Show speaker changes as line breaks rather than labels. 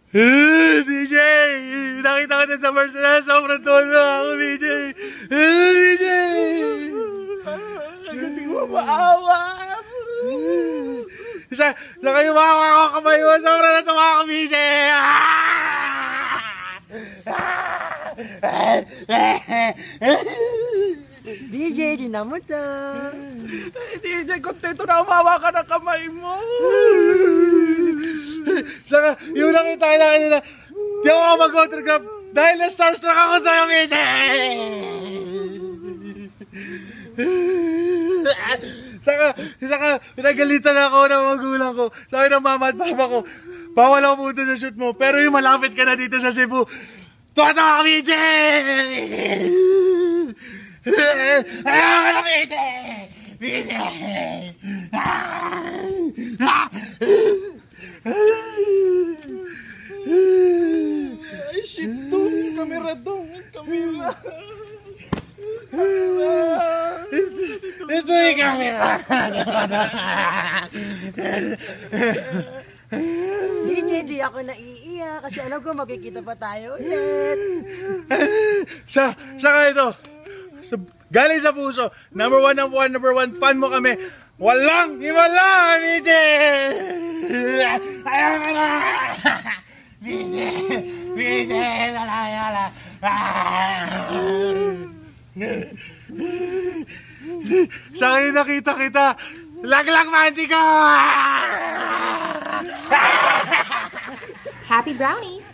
DJ! Nakita ko na sa Marcela, sobrang tono ako, DJ! DJ!
Hindi mo maawa!
Saka yung mga kamay mo, sobrang natuwa ako, DJ!
DJ, di na mo to.
DJ, kontento na umawa ka ng kamay mo.
Saka yung nakita ko na kanina, di ako mag-autograph dahil na-starstruck ako sa'yo, DJ! Saka pinagalitan ako ng magulang ko. Sabi ng mama at papa ko, bawal ako pumunta sa shoot mo, pero yung malapit ka na dito sa Cebu, tuwa-tuwa ka, DJ! Ayaw ka na, DJ! DJ!
Ay, shit, dong. Kamera, dong. Kamera.
Ito yung camera!
DJ, di ako naiiyak kasi alam ko magkikita pa tayo ulit.
Saka ito, galing sa puso, number one fan mo kami. Walang himala, DJ! Ayaw ka na! DJ! DJ! Wala! Saka yung nakita kita, laglag mantika!
Happy brownies!